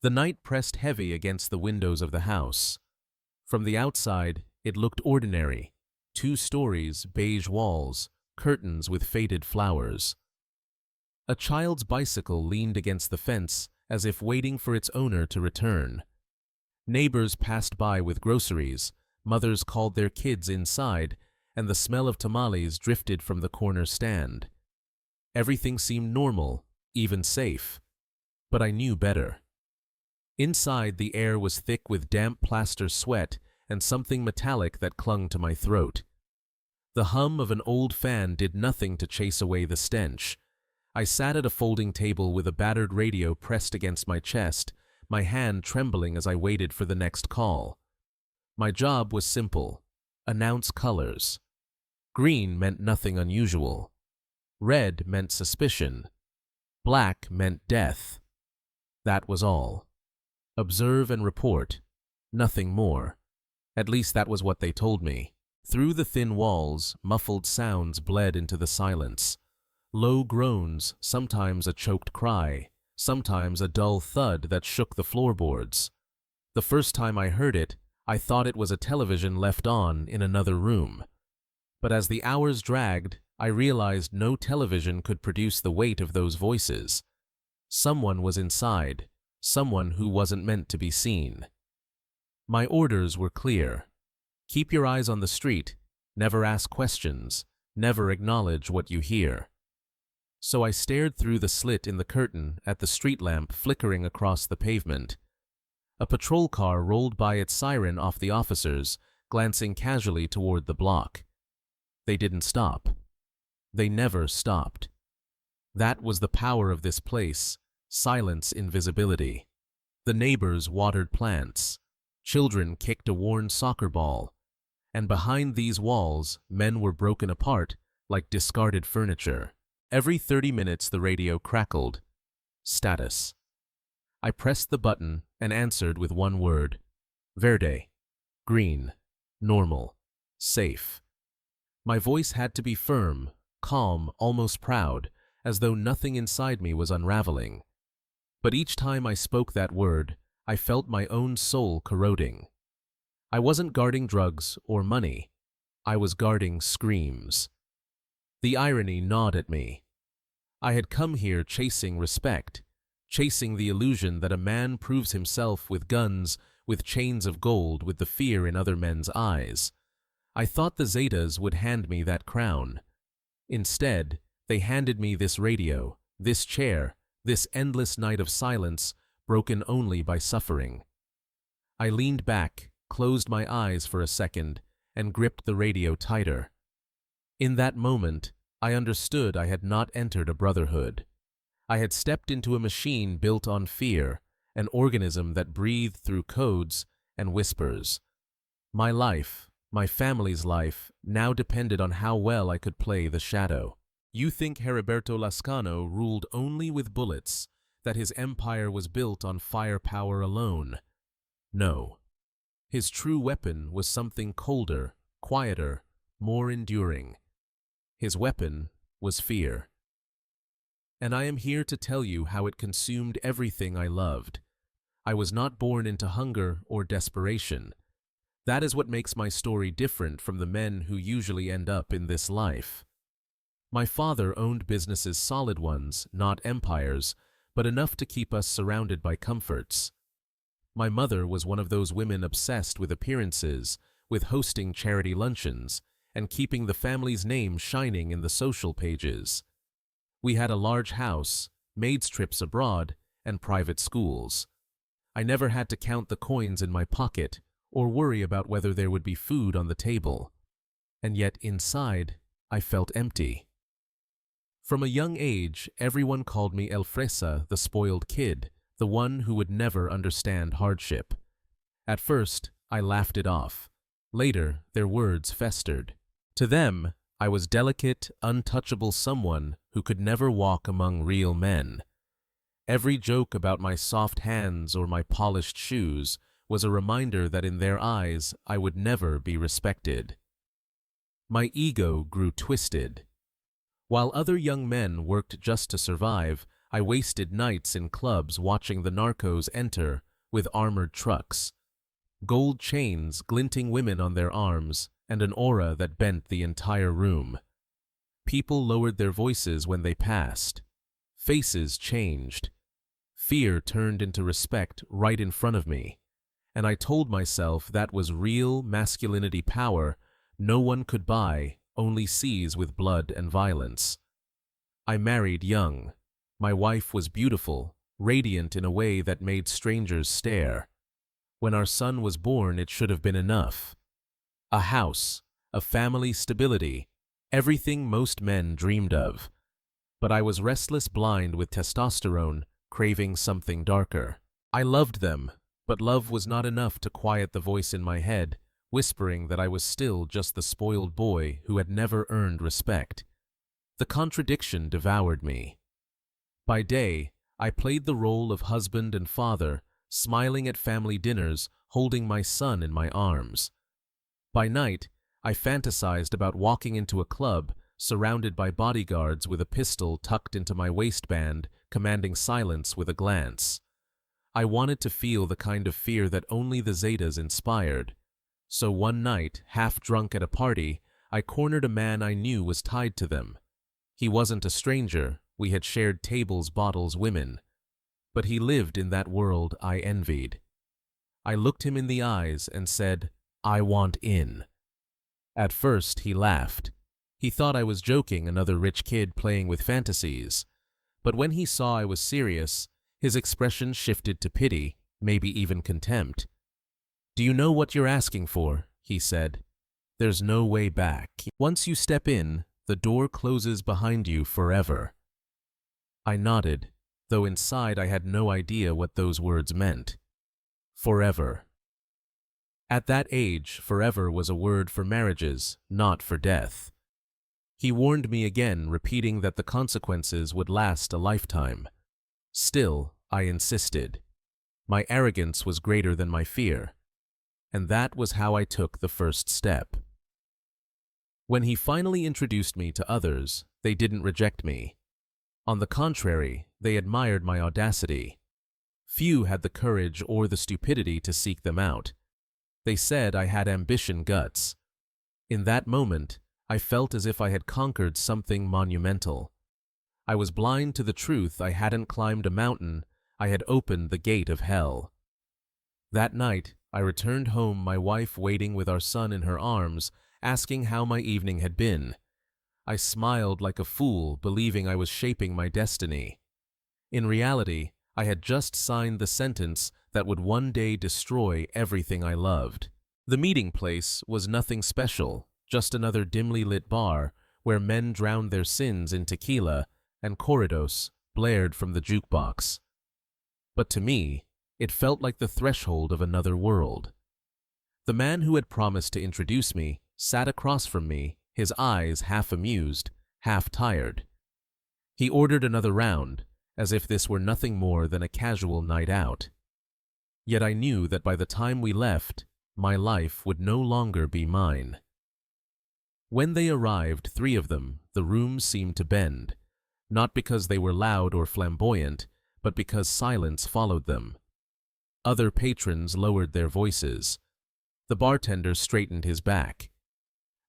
The night pressed heavy against the windows of the house. From the outside, it looked ordinary. 2 stories, beige walls, curtains with faded flowers. A child's bicycle leaned against the fence as if waiting for its owner to return. Neighbors passed by with groceries, mothers called their kids inside, and the smell of tamales drifted from the corner stand. Everything seemed normal, even safe. But I knew better. Inside, the air was thick with damp plaster sweat and something metallic that clung to my throat. The hum of an old fan did nothing to chase away the stench. I sat at a folding table with a battered radio pressed against my chest, my hand trembling as I waited for the next call. My job was simple: announce colors. Green meant nothing unusual. Red meant suspicion. Black meant death. That was all. Observe and report. Nothing more. At least that was what they told me. Through the thin walls, muffled sounds bled into the silence. Low groans, sometimes a choked cry, sometimes a dull thud that shook the floorboards. The first time I heard it, I thought it was a television left on in another room. But as the hours dragged, I realized no television could produce the weight of those voices. Someone was inside, someone who wasn't meant to be seen. My orders were clear. Keep your eyes on the street, never ask questions, never acknowledge what you hear. So I stared through the slit in the curtain at the street lamp flickering across the pavement. A patrol car rolled by its siren off the officers, glancing casually toward the block. They didn't stop. They never stopped. That was the power of this place: silence, invisibility. The neighbors watered plants. Children kicked a worn soccer ball. And behind these walls, men were broken apart like discarded furniture. Every 30 minutes the radio crackled. Status. I pressed the button and answered with one word. Verde. Green. Normal. Safe. My voice had to be firm, calm, almost proud, as though nothing inside me was unraveling. But each time I spoke that word, I felt my own soul corroding. I wasn't guarding drugs or money. I was guarding screams. The irony gnawed at me. I had come here chasing respect, chasing the illusion that a man proves himself with guns, with chains of gold, with the fear in other men's eyes. I thought the Zetas would hand me that crown. Instead, they handed me this radio, this chair, this endless night of silence, broken only by suffering. I leaned back, closed my eyes for a second, and gripped the radio tighter. In that moment, I understood I had not entered a brotherhood. I had stepped into a machine built on fear, an organism that breathed through codes and whispers. My life, my family's life, now depended on how well I could play the shadow. You think Heriberto Lazcano ruled only with bullets, that his empire was built on firepower alone. No. His true weapon was something colder, quieter, more enduring. His weapon was fear. And I am here to tell you how it consumed everything I loved. I was not born into hunger or desperation. That is what makes my story different from the men who usually end up in this life. My father owned businesses, solid ones, not empires, but enough to keep us surrounded by comforts. My mother was one of those women obsessed with appearances, with hosting charity luncheons, and keeping the family's name shining in the social pages. We had a large house, maid's trips abroad, and private schools. I never had to count the coins in my pocket or worry about whether there would be food on the table. And yet inside, I felt empty. From a young age, everyone called me El Fresa, the spoiled kid, the one who would never understand hardship. At first, I laughed it off. Later, their words festered. To them, I was delicate, untouchable someone who could never walk among real men. Every joke about my soft hands or my polished shoes was a reminder that in their eyes I would never be respected. My ego grew twisted. While other young men worked just to survive, I wasted nights in clubs watching the narcos enter with armored trucks. Gold chains, glinting women on their arms, and an aura that bent the entire room. People lowered their voices when they passed. Faces changed. Fear turned into respect right in front of me, and I told myself that was real masculinity power no one could buy, only seize with blood and violence. I married young. My wife was beautiful, radiant in a way that made strangers stare. When our son was born, it should have been enough. A house, a family stability, everything most men dreamed of. But I was restless, blind with testosterone, craving something darker. I loved them, but love was not enough to quiet the voice in my head, whispering that I was still just the spoiled boy who had never earned respect. The contradiction devoured me. By day, I played the role of husband and father, smiling at family dinners, holding my son in my arms. By night, I fantasized about walking into a club, surrounded by bodyguards with a pistol tucked into my waistband, commanding silence with a glance. I wanted to feel the kind of fear that only the Zetas inspired. So one night, half drunk at a party, I cornered a man I knew was tied to them. He wasn't a stranger, we had shared tables, bottles, women. But he lived in that world I envied. I looked him in the eyes and said, "I want in." At first, he laughed. He thought I was joking, another rich kid playing with fantasies. But when he saw I was serious, his expression shifted to pity, maybe even contempt. "Do you know what you're asking for?" he said. "There's no way back. Once you step in, the door closes behind you forever." I nodded, though inside I had no idea what those words meant. Forever. At that age, forever was a word for marriages, not for death. He warned me again, repeating that the consequences would last a lifetime. Still, I insisted. My arrogance was greater than my fear. And that was how I took the first step. When he finally introduced me to others, they didn't reject me. On the contrary, they admired my audacity. Few had the courage or the stupidity to seek them out. They said I had ambition guts. In that moment, I felt as if I had conquered something monumental. I was blind to the truth. I hadn't climbed a mountain, I had opened the gate of hell. That night, I returned home, my wife waiting with our son in her arms, asking how my evening had been. I smiled like a fool, believing I was shaping my destiny. In reality, I had just signed the sentence that would one day destroy everything I loved. The meeting place was nothing special, just another dimly lit bar where men drowned their sins in tequila and corridos blared from the jukebox. But to me, it felt like the threshold of another world. The man who had promised to introduce me sat across from me, his eyes half amused, half tired. He ordered another round, as if this were nothing more than a casual night out. Yet I knew that by the time we left, my life would no longer be mine. When they arrived, 3 of them, the room seemed to bend, not because they were loud or flamboyant, but because silence followed them. Other patrons lowered their voices. The bartender straightened his back.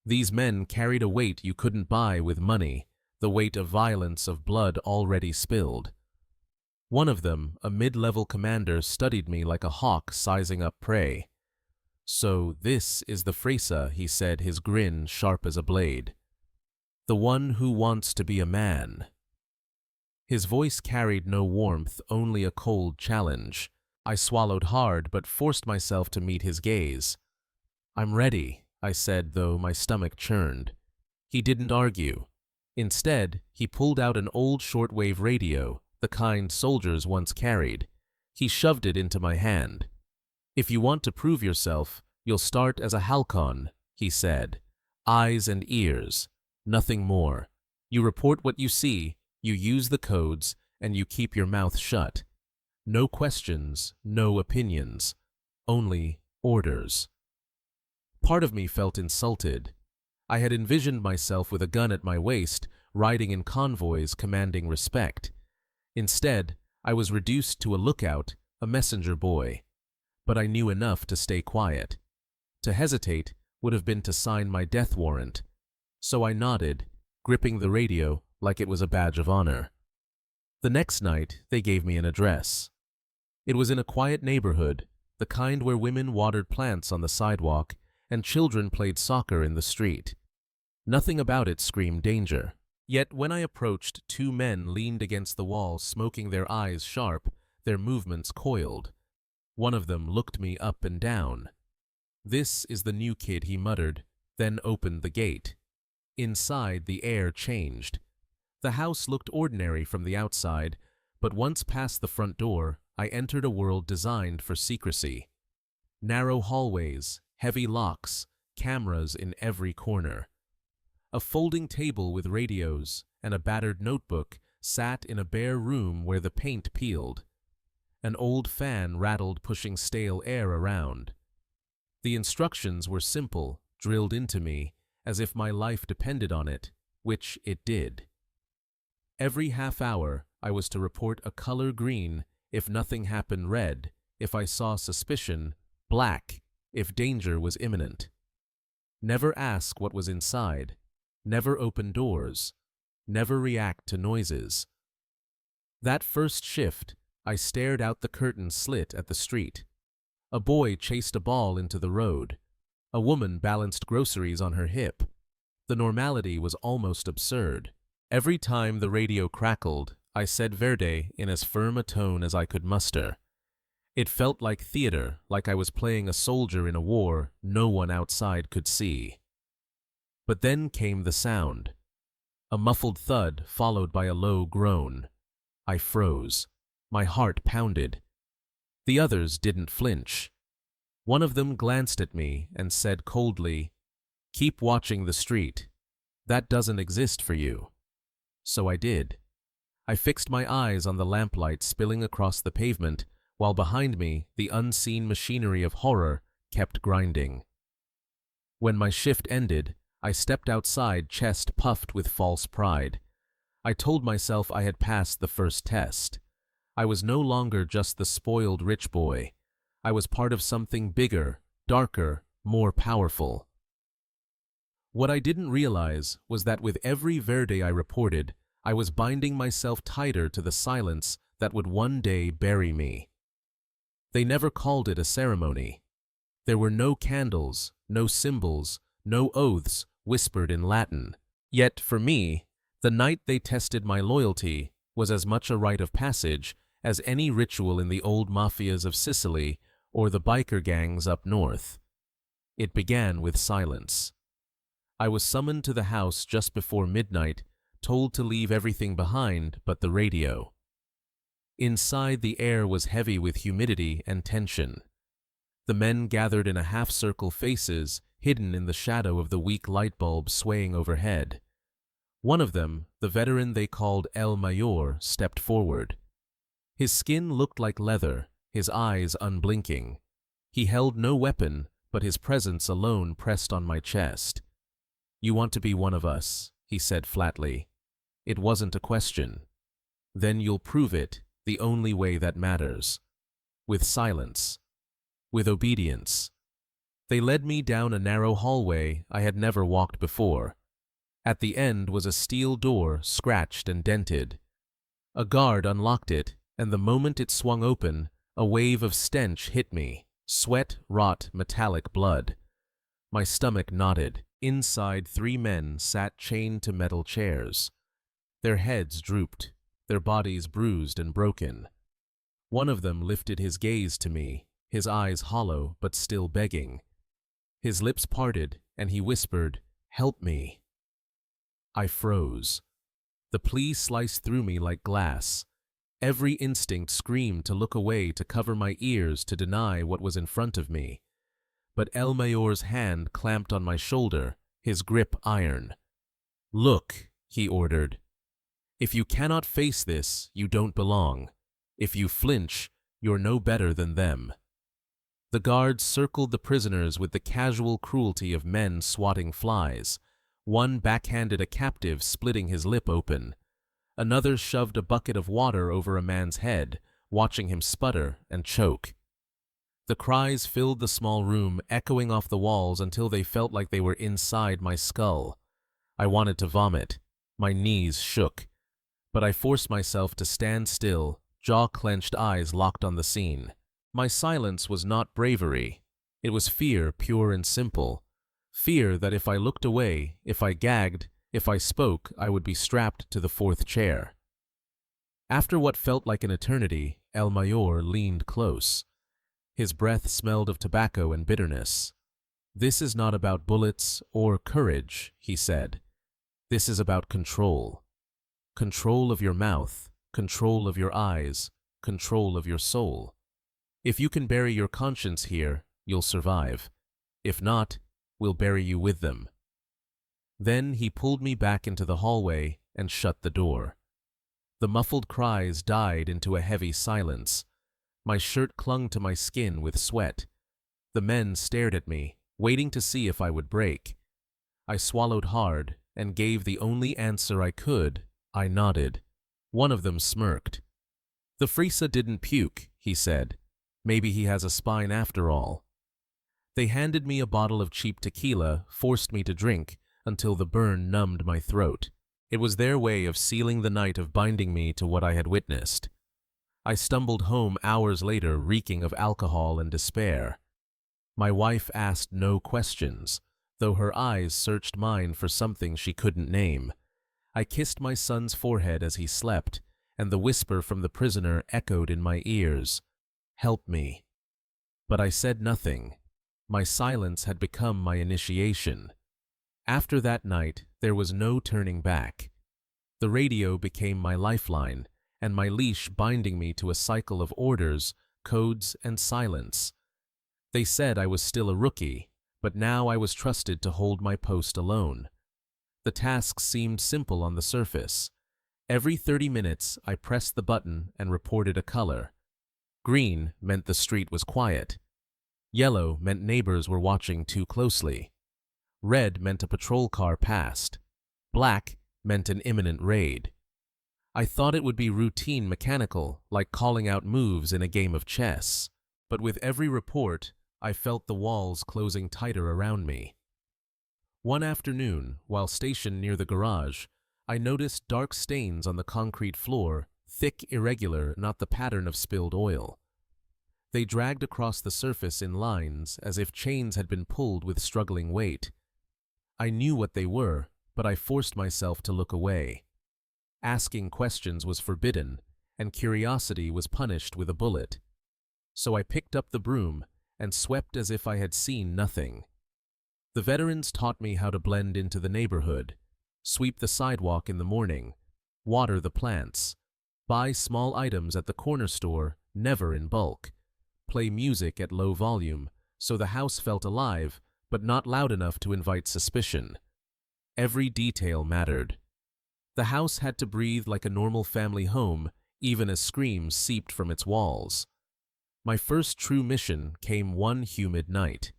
These men carried a weight you couldn't buy with money, the weight of violence, of blood already spilled. One of them, a mid-level commander, studied me like a hawk sizing up prey. "So this is the Fresa," he said, his grin sharp as a blade. "The one who wants to be a man." His voice carried no warmth, only a cold challenge. I swallowed hard, but forced myself to meet his gaze. "I'm ready," I said, though my stomach churned. He didn't argue. Instead, he pulled out an old shortwave radio, the kind soldiers once carried. He shoved it into my hand. "If you want to prove yourself, you'll start as a halcon," he said. "Eyes and ears, nothing more. You report what you see, you use the codes, and you keep your mouth shut. No questions, no opinions, only orders." Part of me felt insulted. I had envisioned myself with a gun at my waist, riding in convoys, commanding respect. Instead, I was reduced to a lookout, a messenger boy. But I knew enough to stay quiet. To hesitate would have been to sign my death warrant. So I nodded, gripping the radio like it was a badge of honor. The next night, they gave me an address. It was in a quiet neighborhood, the kind where women watered plants on the sidewalk and children played soccer in the street. Nothing about it screamed danger. Yet when I approached, two men leaned against the wall, smoking, their eyes sharp, their movements coiled. One of them looked me up and down. "This is the new kid," he muttered, then opened the gate. Inside, the air changed. The house looked ordinary from the outside, but once past the front door, I entered a world designed for secrecy. Narrow hallways, heavy locks, cameras in every corner. A folding table with radios and a battered notebook sat in a bare room where the paint peeled. An old fan rattled, pushing stale air around. The instructions were simple, drilled into me, as if my life depended on it, which it did. Every half hour, I was to report a color green if nothing happened, red if I saw suspicion, black if danger was imminent. Never ask what was inside. Never open doors. Never react to noises. That first shift, I stared out the curtain slit at the street. A boy chased a ball into the road. A woman balanced groceries on her hip. The normality was almost absurd. Every time the radio crackled, I said Verde in as firm a tone as I could muster. It felt like theater, like I was playing a soldier in a war no one outside could see. But then came the sound. A muffled thud followed by a low groan. I froze. My heart pounded. The others didn't flinch. One of them glanced at me and said coldly, "Keep watching the street. That doesn't exist for you." So I did. I fixed my eyes on the lamplight spilling across the pavement, while behind me the unseen machinery of horror kept grinding. When my shift ended, I stepped outside, chest puffed with false pride. I told myself I had passed the first test. I was no longer just the spoiled rich boy. I was part of something bigger, darker, more powerful. What I didn't realize was that with every Verde I reported, I was binding myself tighter to the silence that would one day bury me. They never called it a ceremony. There were no candles, no symbols, no oaths whispered in Latin. Yet, for me, the night they tested my loyalty was as much a rite of passage as any ritual in the old mafias of Sicily or the biker gangs up north. It began with silence. I was summoned to the house just before midnight, told to leave everything behind but the radio. Inside, the air was heavy with humidity and tension. The men gathered in a half-circle, faces hidden in the shadow of the weak light bulb swaying overhead. One of them, the veteran they called El Mayor, stepped forward. His skin looked like leather, his eyes unblinking. He held no weapon, but his presence alone pressed on my chest. "You want to be one of us," he said flatly. It wasn't a question. "Then you'll prove it the only way that matters. With silence. With obedience." They led me down a narrow hallway I had never walked before. At the end was a steel door, scratched and dented. A guard unlocked it, and the moment it swung open, a wave of stench hit me. Sweat, rot, metallic blood. My stomach knotted. Inside, 3 men sat chained to metal chairs. Their heads drooped, their bodies bruised and broken. One of them lifted his gaze to me, his eyes hollow but still begging. His lips parted, and he whispered, "Help me." I froze. The plea sliced through me like glass. Every instinct screamed to look away, to cover my ears, to deny what was in front of me. But El Mayor's hand clamped on my shoulder, his grip iron. "Look," he ordered. "If you cannot face this, you don't belong. If you flinch, you're no better than them." The guards circled the prisoners with the casual cruelty of men swatting flies. One backhanded a captive, splitting his lip open. Another shoved a bucket of water over a man's head, watching him sputter and choke. The cries filled the small room, echoing off the walls until they felt like they were inside my skull. I wanted to vomit. My knees shook. But I forced myself to stand still, jaw-clenched, eyes locked on the scene. My silence was not bravery. It was fear, pure and simple. Fear that if I looked away, if I gagged, if I spoke, I would be strapped to the fourth chair. After what felt like an eternity, El Mayor leaned close. His breath smelled of tobacco and bitterness. "This is not about bullets or courage," he said. "This is about control. Control of your mouth, control of your eyes, control of your soul. If you can bury your conscience here, you'll survive. If not, we'll bury you with them." Then he pulled me back into the hallway and shut the door. The muffled cries died into a heavy silence. My shirt clung to my skin with sweat. The men stared at me, waiting to see if I would break. I swallowed hard and gave the only answer I could. I nodded. One of them smirked. "The Frisa didn't puke," he said. "Maybe he has a spine after all." They handed me a bottle of cheap tequila, forced me to drink, until the burn numbed my throat. It was their way of sealing the night, of binding me to what I had witnessed. I stumbled home hours later, reeking of alcohol and despair. My wife asked no questions, though her eyes searched mine for something she couldn't name. I kissed my son's forehead as he slept, and the whisper from the prisoner echoed in my ears, "Help me." But I said nothing. My silence had become my initiation. After that night, there was no turning back. The radio became my lifeline, and my leash binding me to a cycle of orders, codes, and silence. They said I was still a rookie, but now I was trusted to hold my post alone. The task seemed simple on the surface. Every 30 minutes, I pressed the button and reported a color. Green meant the street was quiet. Yellow meant neighbors were watching too closely. Red meant a patrol car passed. Black meant an imminent raid. I thought it would be routine, mechanical, like calling out moves in a game of chess. But with every report, I felt the walls closing tighter around me. One afternoon, while stationed near the garage, I noticed dark stains on the concrete floor, thick, irregular, not the pattern of spilled oil. They dragged across the surface in lines, as if chains had been pulled with struggling weight. I knew what they were, but I forced myself to look away. Asking questions was forbidden, and curiosity was punished with a bullet. So I picked up the broom and swept as if I had seen nothing. The veterans taught me how to blend into the neighborhood, sweep the sidewalk in the morning, water the plants, buy small items at the corner store, never in bulk, play music at low volume so the house felt alive but not loud enough to invite suspicion. Every detail mattered. The house had to breathe like a normal family home, even as screams seeped from its walls. My first true mission came one humid night.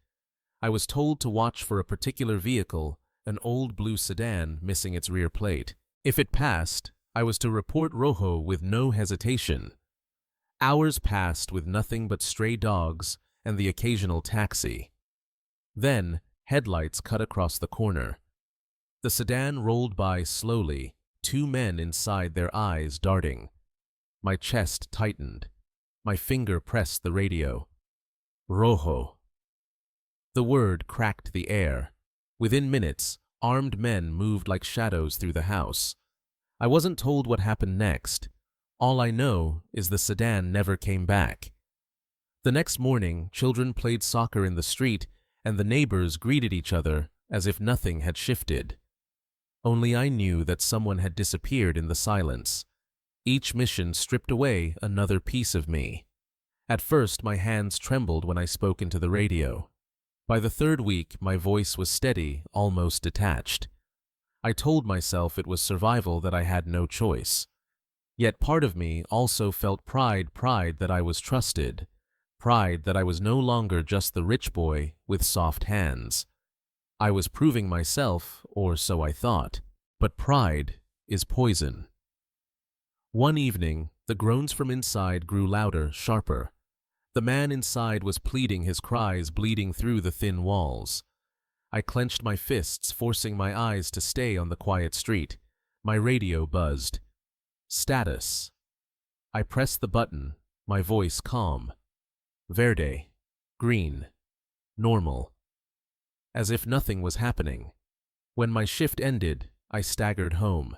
I was told to watch for a particular vehicle, an old blue sedan missing its rear plate. If it passed, I was to report Rojo with no hesitation. Hours passed with nothing but stray dogs and the occasional taxi. Then, headlights cut across the corner. The sedan rolled by slowly, 2 men inside, their eyes darting. My chest tightened. My finger pressed the radio. Rojo. The word cracked the air. Within minutes, armed men moved like shadows through the house. I wasn't told what happened next. All I know is the sedan never came back. The next morning, children played soccer in the street, and the neighbors greeted each other as if nothing had shifted. Only I knew that someone had disappeared in the silence. Each mission stripped away another piece of me. At first, my hands trembled when I spoke into the radio. By the 3rd week, my voice was steady, almost detached. I told myself it was survival, that I had no choice. Yet part of me also felt pride that I was trusted, pride that I was no longer just the rich boy with soft hands. I was proving myself, or so I thought, but pride is poison. One evening, the groans from inside grew louder, sharper. The man inside was pleading, his cries bleeding through the thin walls. I clenched my fists, forcing my eyes to stay on the quiet street. My radio buzzed. Status. I pressed the button, my voice calm. Verde. Green. Normal. As if nothing was happening. When my shift ended, I staggered home.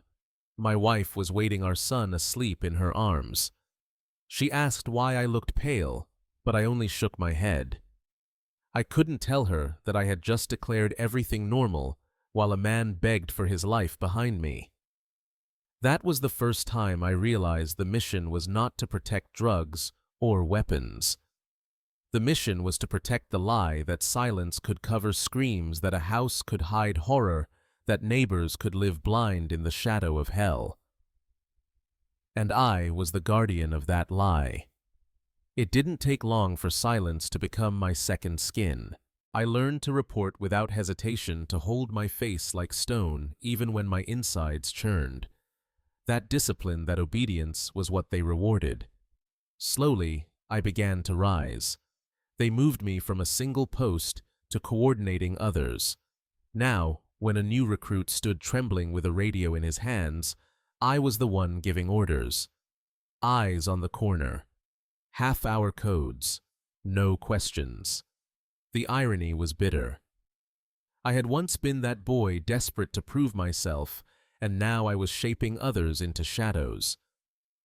My wife was waiting, our son asleep in her arms. She asked why I looked pale, but I only shook my head. I couldn't tell her that I had just declared everything normal while a man begged for his life behind me. That was the first time I realized the mission was not to protect drugs or weapons. The mission was to protect the lie that silence could cover screams, that a house could hide horror, that neighbors could live blind in the shadow of hell. And I was the guardian of that lie. It didn't take long for silence to become my second skin. I learned to report without hesitation, to hold my face like stone even when my insides churned. That discipline, that obedience, was what they rewarded. Slowly, I began to rise. They moved me from a single post to coordinating others. Now, when a new recruit stood trembling with a radio in his hands, I was the one giving orders. Eyes on the corner. Half-hour codes. No questions. The irony was bitter. I had once been that boy desperate to prove myself, and now I was shaping others into shadows.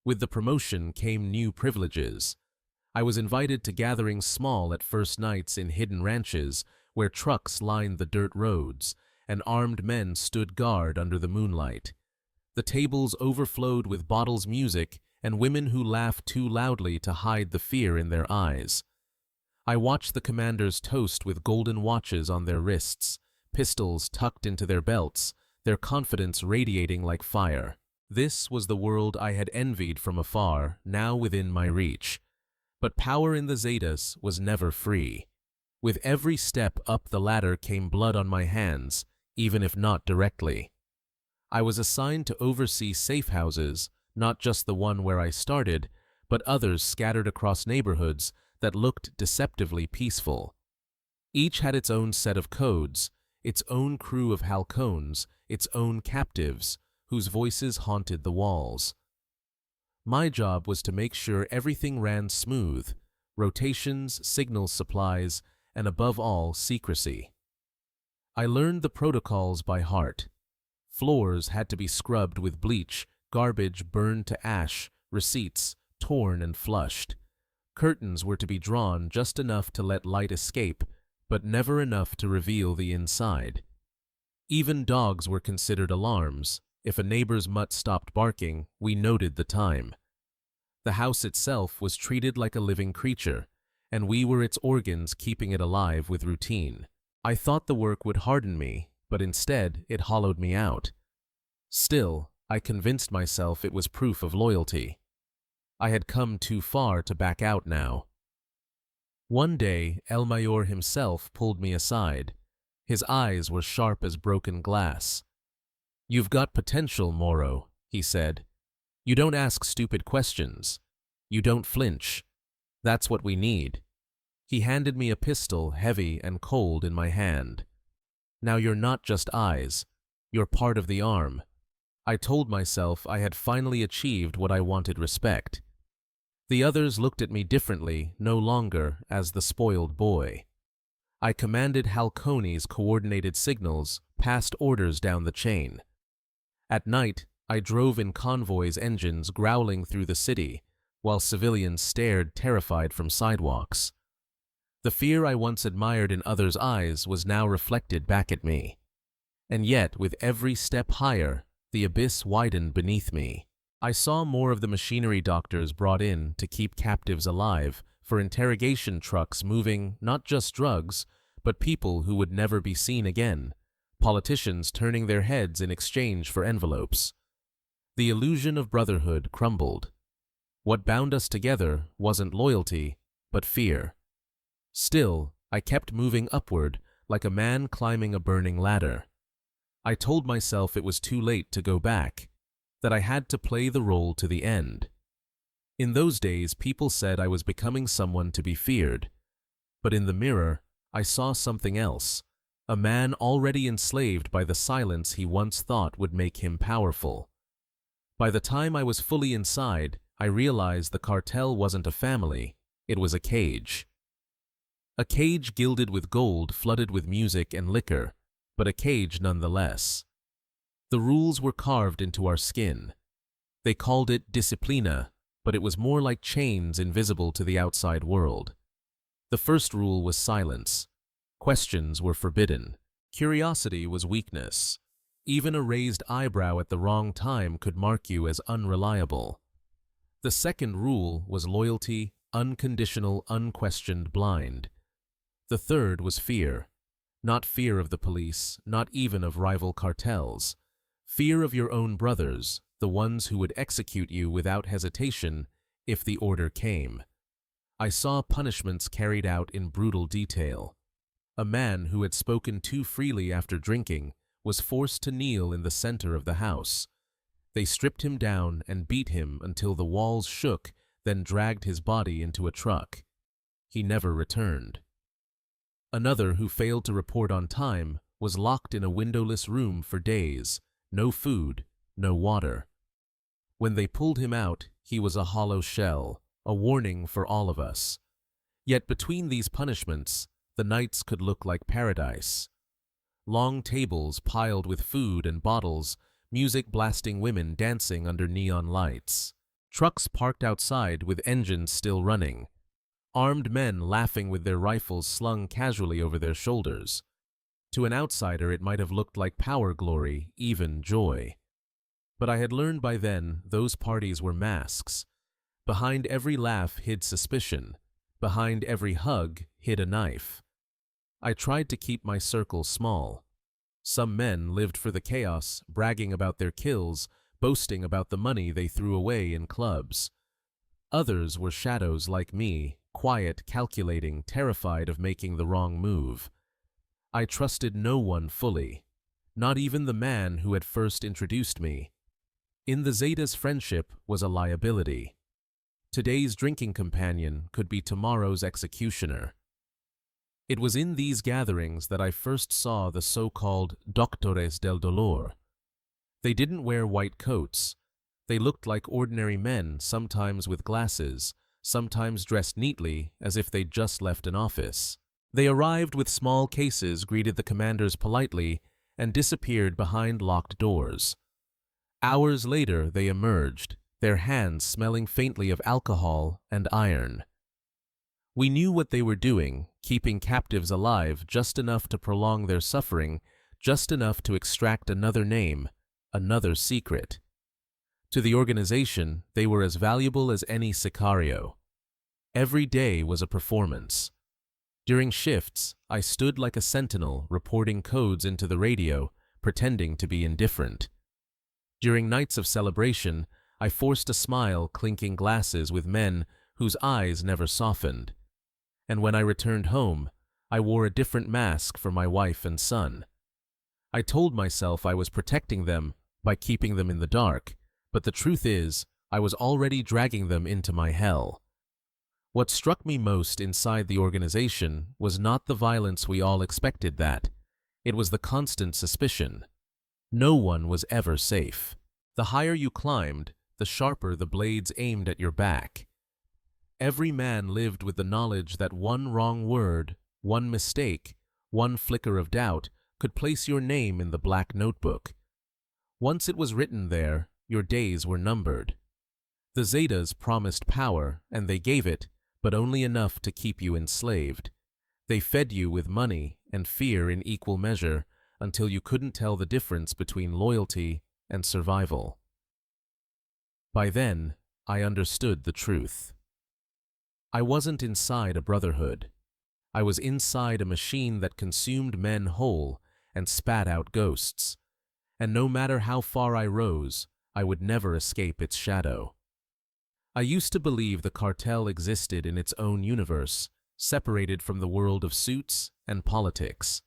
With the promotion came new privileges. I was invited to gatherings, small at first, nights in hidden ranches where trucks lined the dirt roads and armed men stood guard under the moonlight. The tables overflowed with bottles, music, and women who laughed too loudly to hide the fear in their eyes. I watched the commanders toast with golden watches on their wrists, pistols tucked into their belts, their confidence radiating like fire. This was the world I had envied from afar, now within my reach. But power in the Zetas was never free. With every step up the ladder came blood on my hands, even if not directly. I was assigned to oversee safe houses, not just the one where I started, but others scattered across neighborhoods that looked deceptively peaceful. Each had its own set of codes, its own crew of halcones, its own captives, whose voices haunted the walls. My job was to make sure everything ran smooth, rotations, signal supplies, and above all, secrecy. I learned the protocols by heart. Floors had to be scrubbed with bleach, garbage burned to ash, receipts torn and flushed. Curtains were to be drawn just enough to let light escape, but never enough to reveal the inside. Even dogs were considered alarms. If a neighbor's mutt stopped barking, we noted the time. The house itself was treated like a living creature, and we were its organs, keeping it alive with routine. I thought the work would harden me, but instead it hollowed me out. Still, I convinced myself it was proof of loyalty. I had come too far to back out now. One day, El Mayor himself pulled me aside. His eyes were sharp as broken glass. "You've got potential, Moro," he said. "You don't ask stupid questions. You don't flinch. That's what we need." He handed me a pistol, heavy and cold, in my hand. "Now you're not just eyes. You're part of the arm." I told myself I had finally achieved what I wanted: respect. The others looked at me differently, no longer as the spoiled boy. I commanded Halconi's coordinated signals, passed orders down the chain. At night, I drove in convoys' engines growling through the city, while civilians stared terrified from sidewalks. The fear I once admired in others' eyes was now reflected back at me. And yet, with every step higher, the abyss widened beneath me. I saw more of the machinery doctors brought in to keep captives alive, for interrogation trucks moving not just drugs, but people who would never be seen again, politicians turning their heads in exchange for envelopes. The illusion of brotherhood crumbled. What bound us together wasn't loyalty, but fear. Still, I kept moving upward like a man climbing a burning ladder. I told myself it was too late to go back. that I had to play the role to the end. In those days, people said I was becoming someone to be feared. But in the mirror, I saw something else, a man already enslaved by the silence he once thought would make him powerful. By the time I was fully inside, I realized the cartel wasn't a family, it was a cage. A cage gilded with gold, flooded with music and liquor, but a cage nonetheless. The rules were carved into our skin. They called it disciplina, but it was more like chains invisible to the outside world. The first rule was silence. Questions were forbidden. Curiosity was weakness. Even a raised eyebrow at the wrong time could mark you as unreliable. The second rule was loyalty, unconditional, unquestioned, blind. The third was fear. Not fear of the police, not even of rival cartels. Fear of your own brothers, the ones who would execute you without hesitation if the order came. I saw punishments carried out in brutal detail. A man who had spoken too freely after drinking was forced to kneel in the center of the house. They stripped him down and beat him until the walls shook, then dragged his body into a truck. He never returned. Another who failed to report on time was locked in a windowless room for days, no food, no water. When they pulled him out, he was a hollow shell, a warning for all of us. Yet between these punishments, the nights could look like paradise. Long tables piled with food and bottles, music blasting, women dancing under neon lights. Trucks parked outside with engines still running. Armed men laughing with their rifles slung casually over their shoulders. To an outsider, it might have looked like power, glory, even joy. But I had learned by then those parties were masks. Behind every laugh hid suspicion. Behind every hug hid a knife. I tried to keep my circle small. Some men lived for the chaos, bragging about their kills, boasting about the money they threw away in clubs. Others were shadows like me, quiet, calculating, terrified of making the wrong move. I trusted no one fully, not even the man who had first introduced me. In the Zetas, friendship was a liability. Today's drinking companion could be tomorrow's executioner. It was in these gatherings that I first saw the so-called doctores del dolor. They didn't wear white coats. They looked like ordinary men, sometimes with glasses, sometimes dressed neatly as if they'd just left an office. They arrived with small cases, greeted the commanders politely, and disappeared behind locked doors. Hours later they emerged, their hands smelling faintly of alcohol and iron. We knew what they were doing, keeping captives alive just enough to prolong their suffering, just enough to extract another name, another secret. To the organization, they were as valuable as any sicario. Every day was a performance. During shifts, I stood like a sentinel, reporting codes into the radio, pretending to be indifferent. During nights of celebration, I forced a smile, clinking glasses with men whose eyes never softened. And when I returned home, I wore a different mask for my wife and son. I told myself I was protecting them by keeping them in the dark, but the truth is, I was already dragging them into my hell. What struck me most inside the organization was not the violence we all expected that. It was the constant suspicion. No one was ever safe. The higher you climbed, the sharper the blades aimed at your back. Every man lived with the knowledge that one wrong word, one mistake, one flicker of doubt could place your name in the black notebook. Once it was written there, your days were numbered. The Zetas promised power, and they gave it, but only enough to keep you enslaved. They fed you with money and fear in equal measure until you couldn't tell the difference between loyalty and survival. By then, I understood the truth. I wasn't inside a brotherhood. I was inside a machine that consumed men whole and spat out ghosts. And no matter how far I rose, I would never escape its shadow. I used to believe the cartel existed in its own universe, separated from the world of suits and politics.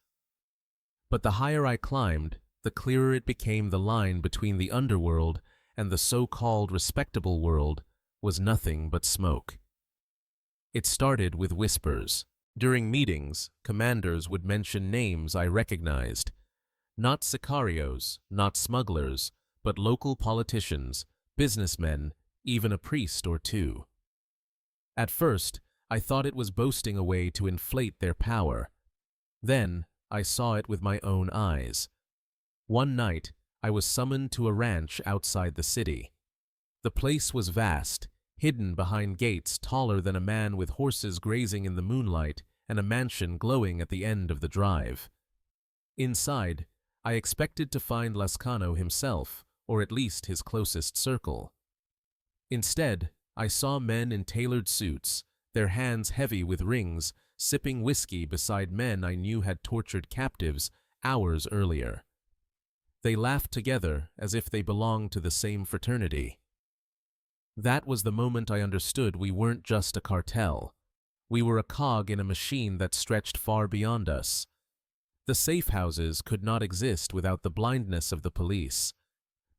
But the higher I climbed, the clearer it became the line between the underworld and the so-called respectable world was nothing but smoke. It started with whispers. During meetings, commanders would mention names I recognized. Not sicarios, not smugglers, but local politicians, businessmen, even a priest or two. At first, I thought it was boasting a way to inflate their power. Then, I saw it with my own eyes. One night, I was summoned to a ranch outside the city. The place was vast, hidden behind gates taller than a man, with horses grazing in the moonlight and a mansion glowing at the end of the drive. Inside, I expected to find Lazcano himself, or at least his closest circle. Instead, I saw men in tailored suits, their hands heavy with rings, sipping whiskey beside men I knew had tortured captives hours earlier. They laughed together as if they belonged to the same fraternity. That was the moment I understood we weren't just a cartel. We were a cog in a machine that stretched far beyond us. The safe houses could not exist without the blindness of the police.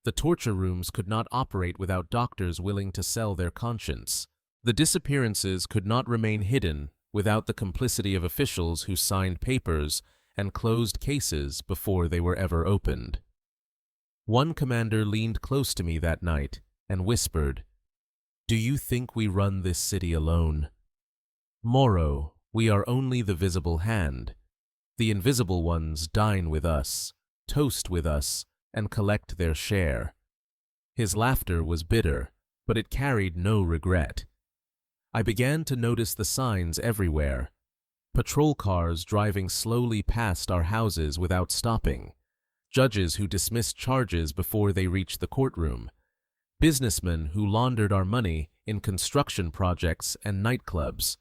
The torture rooms could not operate without doctors willing to sell their conscience. The disappearances could not remain hidden without the complicity of officials who signed papers and closed cases before they were ever opened. One commander leaned close to me that night and whispered, "Do you think we run this city alone? Moro, we are only the visible hand. The invisible ones dine with us, toast with us, and collect their share." His laughter was bitter, but it carried no regret. I began to notice the signs everywhere. Patrol cars driving slowly past our houses without stopping. Judges who dismissed charges before they reached the courtroom. Businessmen who laundered our money in construction projects and nightclubs.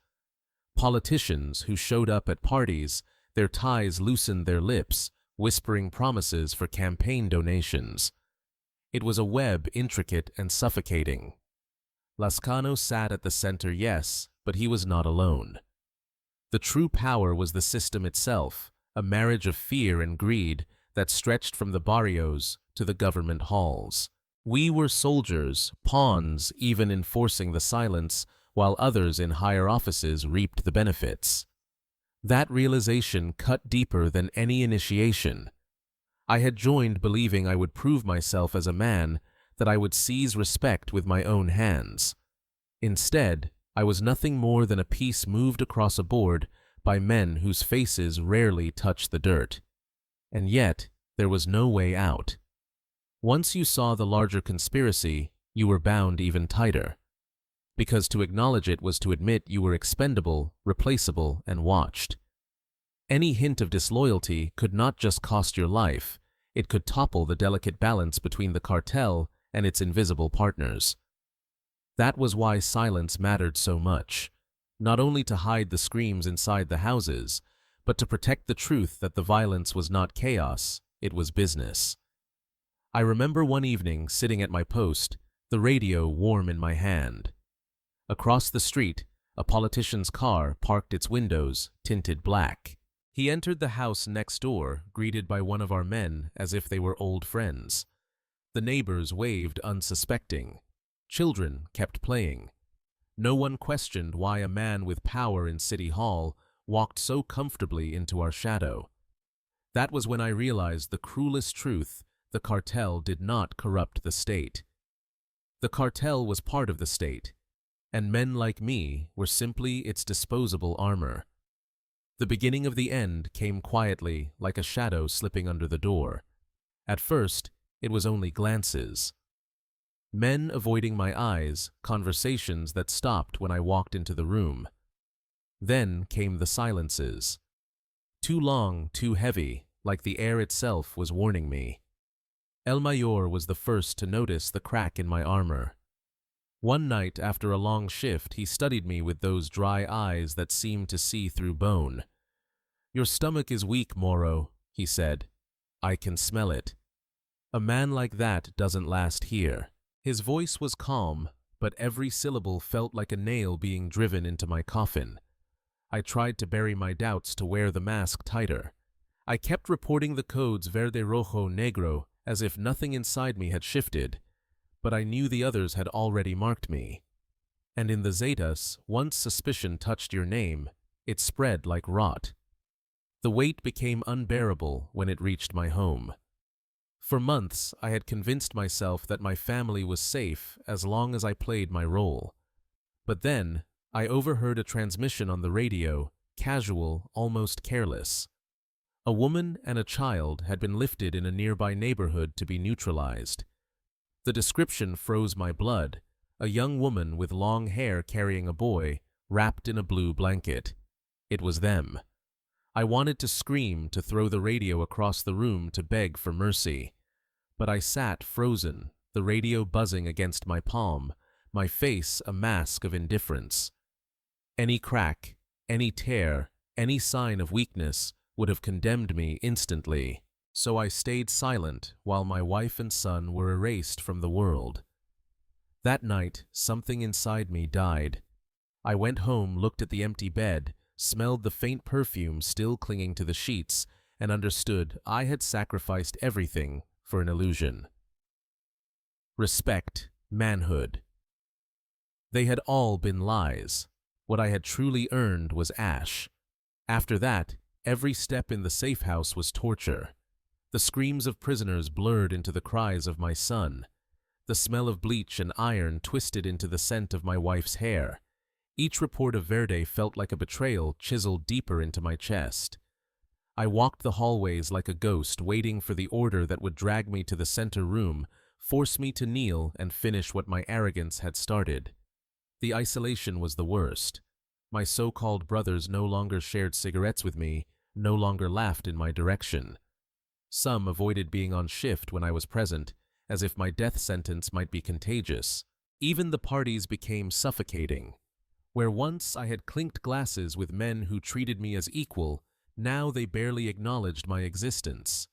Politicians who showed up at parties, their ties loosened their lips, whispering promises for campaign donations. It was a web intricate and suffocating. Lazcano sat at the center, yes, but he was not alone. The true power was the system itself, a marriage of fear and greed that stretched from the barrios to the government halls. We were soldiers, pawns, even enforcing the silence, while others in higher offices reaped the benefits. That realization cut deeper than any initiation. I had joined believing I would prove myself as a man, that I would seize respect with my own hands. Instead, I was nothing more than a piece moved across a board by men whose faces rarely touched the dirt. And yet, there was no way out. Once you saw the larger conspiracy, you were bound even tighter. Because to acknowledge it was to admit you were expendable, replaceable, and watched. Any hint of disloyalty could not just cost your life, it could topple the delicate balance between the cartel and its invisible partners. That was why silence mattered so much, not only to hide the screams inside the houses, but to protect the truth that the violence was not chaos, it was business. I remember one evening sitting at my post, the radio warm in my hand. Across the street, a politician's car parked its windows, tinted black. He entered the house next door, greeted by one of our men as if they were old friends. The neighbors waved unsuspecting. Children kept playing. No one questioned why a man with power in City Hall walked so comfortably into our shadow. That was when I realized the cruelest truth: the cartel did not corrupt the state. The cartel was part of the state, and men like me were simply its disposable armor. The beginning of the end came quietly, like a shadow slipping under the door. At first, it was only glances. Men avoiding my eyes, conversations that stopped when I walked into the room. Then came the silences. Too long, too heavy, like the air itself was warning me. El Mayor was the first to notice the crack in my armor. One night after a long shift, he studied me with those dry eyes that seemed to see through bone. "Your stomach is weak, Moro," he said. "I can smell it. A man like that doesn't last here." His voice was calm, but every syllable felt like a nail being driven into my coffin. I tried to bury my doubts, to wear the mask tighter. I kept reporting the codes verde, rojo, negro, as if nothing inside me had shifted. but I knew the others had already marked me. And in the Zetas, once suspicion touched your name, it spread like rot. The weight became unbearable when it reached my home. For months, I had convinced myself that my family was safe as long as I played my role. But then, I overheard a transmission on the radio, casual, almost careless. A woman and a child had been lifted in a nearby neighborhood to be neutralized. The description froze my blood, a young woman with long hair carrying a boy, wrapped in a blue blanket. It was them. I wanted to scream, to throw the radio across the room to beg for mercy. But I sat frozen, the radio buzzing against my palm, my face a mask of indifference. Any crack, any tear, any sign of weakness would have condemned me instantly. So I stayed silent while my wife and son were erased from the world. That night, something inside me died. I went home, looked at the empty bed, smelled the faint perfume still clinging to the sheets, and understood I had sacrificed everything for an illusion. Respect, manhood. They had all been lies. What I had truly earned was ash. After that, every step in the safe house was torture. The screams of prisoners blurred into the cries of my son. The smell of bleach and iron twisted into the scent of my wife's hair. Each report of Verde felt like a betrayal chiseled deeper into my chest. I walked the hallways like a ghost, waiting for the order that would drag me to the center room, force me to kneel and finish what my arrogance had started. The isolation was the worst. My so-called brothers no longer shared cigarettes with me, no longer laughed in my direction. Some avoided being on shift when I was present, as if my death sentence might be contagious. Even the parties became suffocating. Where once I had clinked glasses with men who treated me as equal, now they barely acknowledged my existence.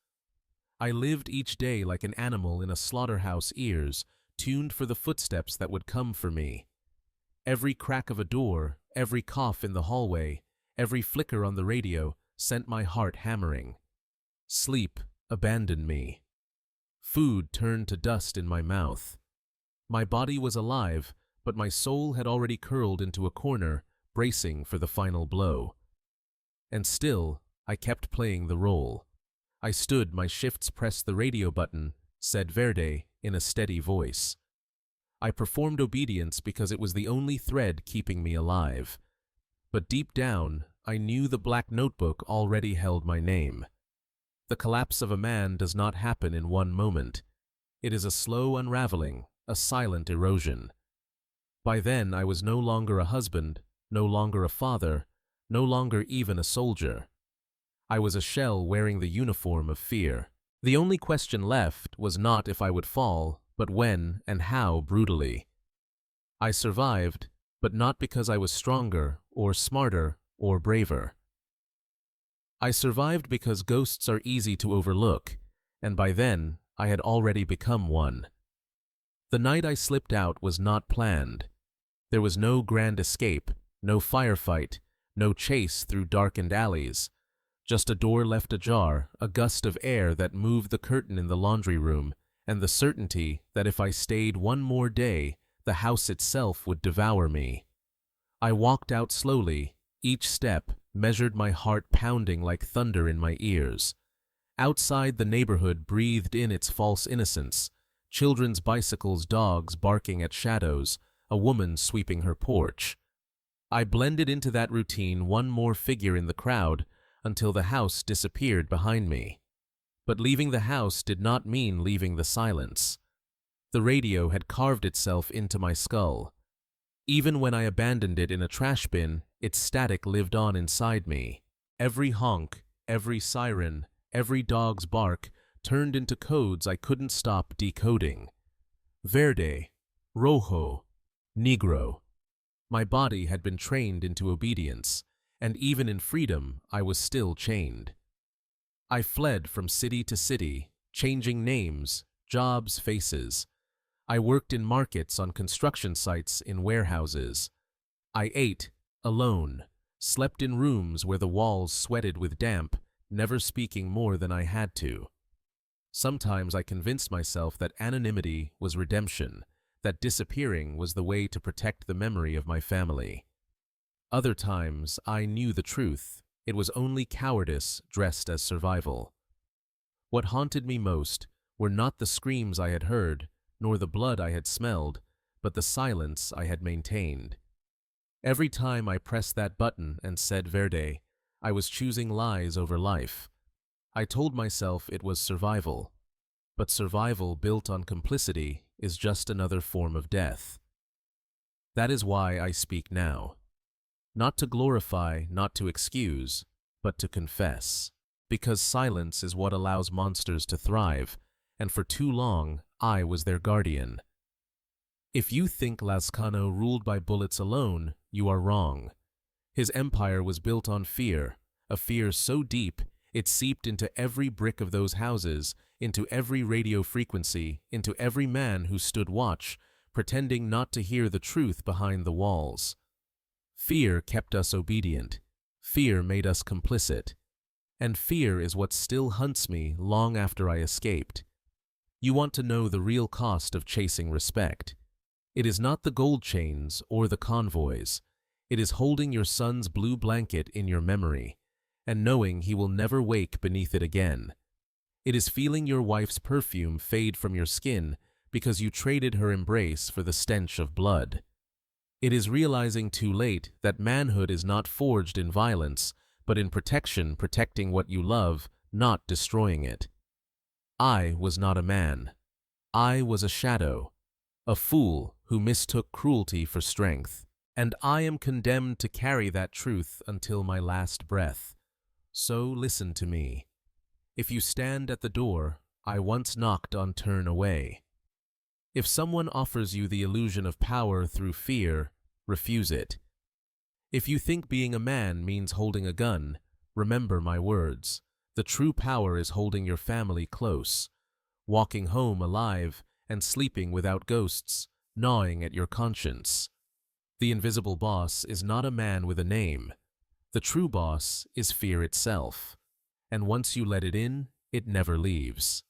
I lived each day like an animal in a slaughterhouse, ears tuned for the footsteps that would come for me. Every crack of a door, every cough in the hallway, every flicker on the radio sent my heart hammering. Sleep abandoned me. Food turned to dust in my mouth. My body was alive, but my soul had already curled into a corner, bracing for the final blow. And still, I kept playing the role. I stood, my shifts pressed the radio button, said Verde in a steady voice. I performed obedience because it was the only thread keeping me alive. But deep down, I knew the black notebook already held my name. The collapse of a man does not happen in one moment. It is a slow unraveling, a silent erosion. By then, I was no longer a husband, no longer a father, no longer even a soldier. I was a shell wearing the uniform of fear. The only question left was not if I would fall, but when and how brutally. I survived, but not because I was stronger, or smarter, or braver. I survived because ghosts are easy to overlook, and by then, I had already become one. The night I slipped out was not planned. There was no grand escape, no firefight, no chase through darkened alleys. Just a door left ajar, a gust of air that moved the curtain in the laundry room, and the certainty that if I stayed one more day, the house itself would devour me. I walked out slowly, each step measured, my heart pounding like thunder in my ears. Outside, the neighborhood breathed in its false innocence. Children's bicycles, dogs barking at shadows, a woman sweeping her porch. I blended into that routine, one more figure in the crowd, until the house disappeared behind me. But leaving the house did not mean leaving the silence. The radio had carved itself into my skull. Even when I abandoned it in a trash bin, its static lived on inside me. Every honk, every siren, every dog's bark turned into codes I couldn't stop decoding. Verde, rojo, negro. My body had been trained into obedience, and even in freedom, I was still chained. I fled from city to city, changing names, jobs, faces. I worked in markets, on construction sites, in warehouses. I ate, alone, slept in rooms where the walls sweated with damp, never speaking more than I had to. Sometimes I convinced myself that anonymity was redemption, that disappearing was the way to protect the memory of my family. Other times, I knew the truth. It was only cowardice dressed as survival. What haunted me most were not the screams I had heard, nor the blood I had smelled, but the silence I had maintained. Every time I pressed that button and said Verde, I was choosing lies over life. I told myself it was survival, but survival built on complicity is just another form of death. That is why I speak now. Not to glorify, not to excuse, but to confess. Because silence is what allows monsters to thrive, and for too long, I was their guardian. If you think Lazcano ruled by bullets alone, you are wrong. His empire was built on fear, a fear so deep it seeped into every brick of those houses, into every radio frequency, into every man who stood watch, pretending not to hear the truth behind the walls. Fear kept us obedient. Fear made us complicit. And fear is what still hunts me long after I escaped. You want to know the real cost of chasing respect. It is not the gold chains or the convoys. It is holding your son's blue blanket in your memory, and knowing he will never wake beneath it again. It is feeling your wife's perfume fade from your skin because you traded her embrace for the stench of blood. It is realizing too late that manhood is not forged in violence, but in protection, protecting what you love, not destroying it. I was not a man. I was a shadow, a fool who mistook cruelty for strength, and I am condemned to carry that truth until my last breath. So listen to me. If you stand at the door I once knocked on, turn away. If someone offers you the illusion of power through fear, refuse it. If you think being a man means holding a gun, remember my words. The true power is holding your family close, walking home alive and sleeping without ghosts, gnawing at your conscience. The invisible boss is not a man with a name. The true boss is fear itself, and once you let it in, it never leaves.